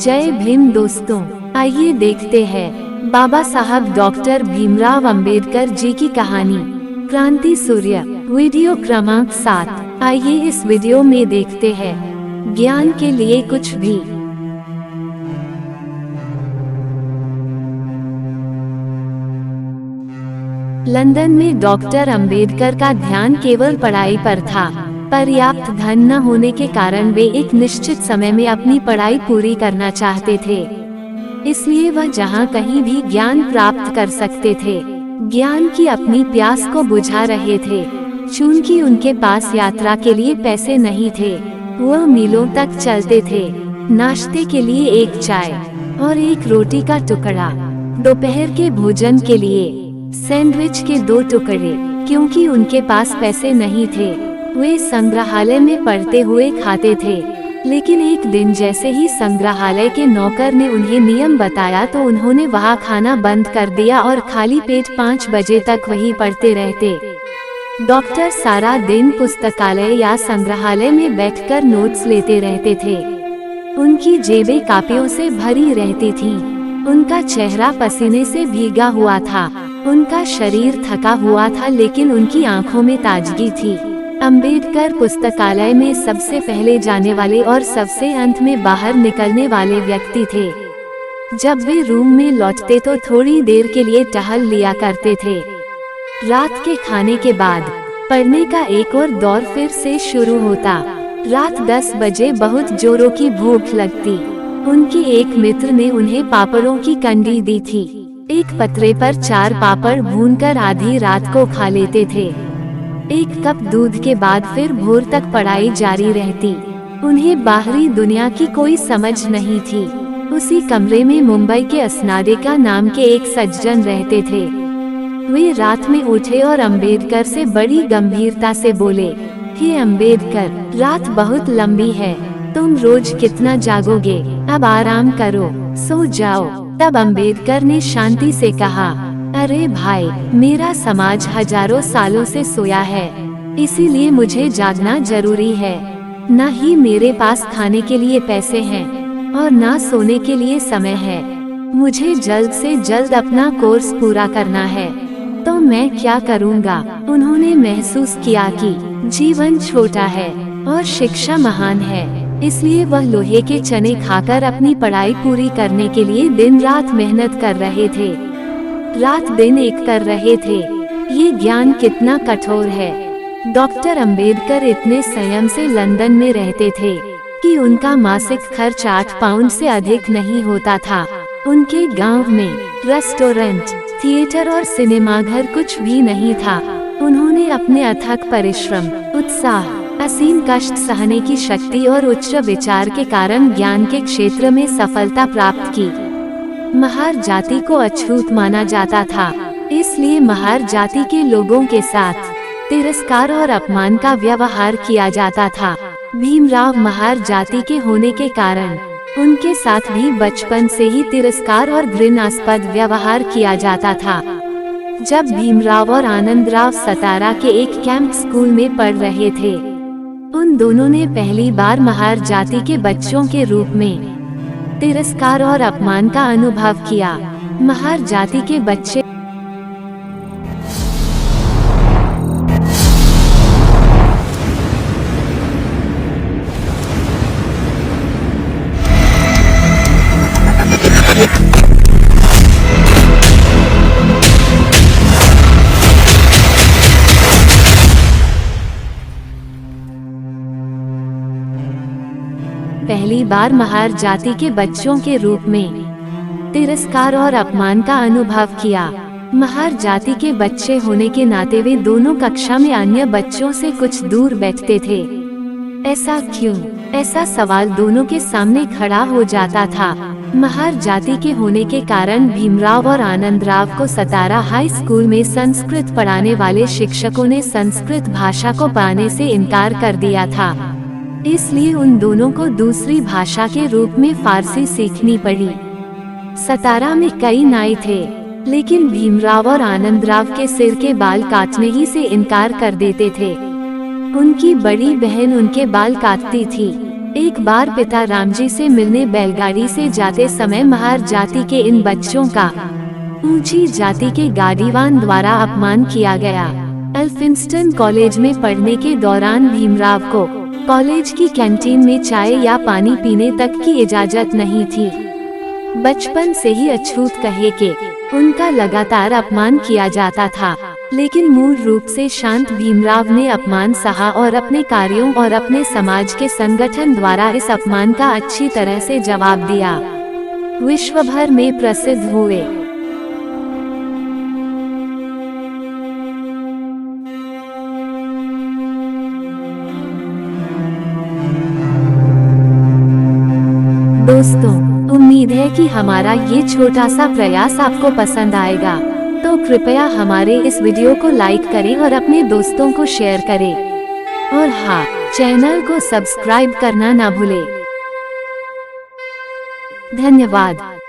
जय भीम दोस्तों, आइए देखते हैं बाबा साहब डॉक्टर भीमराव अंबेडकर जी की कहानी क्रांति सूर्य। वीडियो क्रमांक 7। आइए इस वीडियो में देखते हैं ज्ञान के लिए कुछ भी। लंदन में डॉक्टर अंबेडकर का ध्यान केवल पढ़ाई पर था। पर्याप्त धन न होने के कारण वे एक निश्चित समय में अपनी पढ़ाई पूरी करना चाहते थे, इसलिए वह जहाँ कहीं भी ज्ञान प्राप्त कर सकते थे, ज्ञान की अपनी प्यास को बुझा रहे थे। चूंकि उनके पास यात्रा के लिए पैसे नहीं थे, वह मीलों तक चलते थे। नाश्ते के लिए एक चाय और एक रोटी का टुकड़ा, दोपहर के भोजन के लिए सैंडविच के 2 टुकड़े। क्योंकि उनके पास पैसे नहीं थे, वे संग्रहालय में पढ़ते हुए खाते थे। लेकिन एक दिन जैसे ही संग्रहालय के नौकर ने उन्हें नियम बताया तो उन्होंने वहां खाना बंद कर दिया और खाली पेट 5 बजे तक वहीं पढ़ते रहते। डॉक्टर सारा दिन पुस्तकालय या संग्रहालय में बैठकर नोट्स लेते रहते थे। उनकी जेबें कापियों से भरी रहती थीं। उनका चेहरा पसीने से भीगा हुआ था। उनका शरीर थका हुआ था, लेकिन उनकी आंखों में ताजगी थी। अंबेडकर पुस्तकालय में सबसे पहले जाने वाले और सबसे अंत में बाहर निकलने वाले व्यक्ति थे। जब वे रूम में लौटते तो थोड़ी देर के लिए टहल लिया करते थे। रात के खाने के बाद पढ़ने का एक और दौर फिर से शुरू होता। रात 10 बजे बहुत जोरों की भूख लगती। उनकी एक मित्र ने उन्हें पापड़ों की कंडी दी थी। एक पतरे पर 4 पापड़ भूनकर आधी रात को खा लेते थे। एक कप दूध के बाद फिर भोर तक पढ़ाई जारी रहती। उन्हें बाहरी दुनिया की कोई समझ नहीं थी। उसी कमरे में मुंबई के असनाडेका नाम के एक सज्जन रहते थे। वे रात में उठे और अंबेडकर से बड़ी गंभीरता से बोले, हे अंबेडकर, रात बहुत लंबी है, तुम रोज कितना जागोगे? अब आराम करो, सो जाओ। तब अंबेडकर ने शांति से कहा, अरे भाई, मेरा समाज हजारों सालों से सोया है, इसीलिए मुझे जागना जरूरी है। न ही मेरे पास खाने के लिए पैसे हैं और न सोने के लिए समय है। मुझे जल्द से जल्द अपना कोर्स पूरा करना है, तो मैं क्या करूँगा? उन्होंने महसूस किया कि जीवन छोटा है और शिक्षा महान है, इसलिए वह लोहे के चने खाकर अपनी पढ़ाई पूरी करने के लिए दिन रात मेहनत कर रहे थे। रात दिन एक कर रहे थे। ये ज्ञान कितना कठोर है। डॉक्टर अंबेडकर इतने संयम से लंदन में रहते थे कि उनका मासिक खर्च 8 पाउंड से अधिक नहीं होता था। उनके गांव में रेस्टोरेंट, थिएटर और सिनेमाघर कुछ भी नहीं था। उन्होंने अपने अथक परिश्रम, उत्साह, असीम कष्ट सहने की शक्ति और उच्च विचार के कारण ज्ञान के क्षेत्र में सफलता प्राप्त की। महार जाति को अछूत माना जाता था, इसलिए महार जाति के लोगों के साथ तिरस्कार और अपमान का व्यवहार किया जाता था। भीमराव महार जाति के होने के कारण उनके साथ भी बचपन से ही तिरस्कार और घृणास्पद व्यवहार किया जाता था। जब भीमराव और आनंदराव सतारा के एक कैंप स्कूल में पढ़ रहे थे, उन दोनों ने पहली बार महार जाति के बच्चों के रूप में तिरस्कार और अपमान का अनुभव किया। महार जाति के बच्चे पहली बार महार जाति के बच्चों के रूप में तिरस्कार और अपमान का अनुभव किया। महार जाति के बच्चे होने के नाते वे दोनों कक्षा में अन्य बच्चों से कुछ दूर बैठते थे। ऐसा क्यों? ऐसा सवाल दोनों के सामने खड़ा हो जाता था। महार जाति के होने के कारण भीमराव और आनंदराव को सतारा हाई स्कूल में संस्कृत पढ़ाने वाले शिक्षकों ने संस्कृत भाषा को पढ़ाने से इनकार कर दिया था। इसलिए उन दोनों को दूसरी भाषा के रूप में फारसी सीखनी पड़ी। सतारा में कई नाई थे, लेकिन भीमराव और आनंदराव के सिर के बाल काटने ही से इनकार कर देते थे। उनकी बड़ी बहन उनके बाल काटती थी। एक बार पिता रामजी से मिलने बैलगाड़ी से जाते समय महार जाति के इन बच्चों का ऊंची जाति के गाड़ीवान द्वारा अपमान किया गया। एल्फिंस्टन कॉलेज में पढ़ने के दौरान भीमराव को कॉलेज की कैंटीन में चाय या पानी पीने तक की इजाजत नहीं थी। बचपन से ही अछूत कहे के उनका लगातार अपमान किया जाता था, लेकिन मूल रूप से शांत भीमराव ने अपमान सहा और अपने कार्यों और अपने समाज के संगठन द्वारा इस अपमान का अच्छी तरह से जवाब दिया। विश्व भर में प्रसिद्ध हुए। दोस्तों, उम्मीद है कि हमारा ये छोटा सा प्रयास आपको पसंद आएगा, तो कृपया हमारे इस वीडियो को लाइक करें और अपने दोस्तों को शेयर करें। और हाँ, चैनल को सब्सक्राइब करना ना भूलें। धन्यवाद।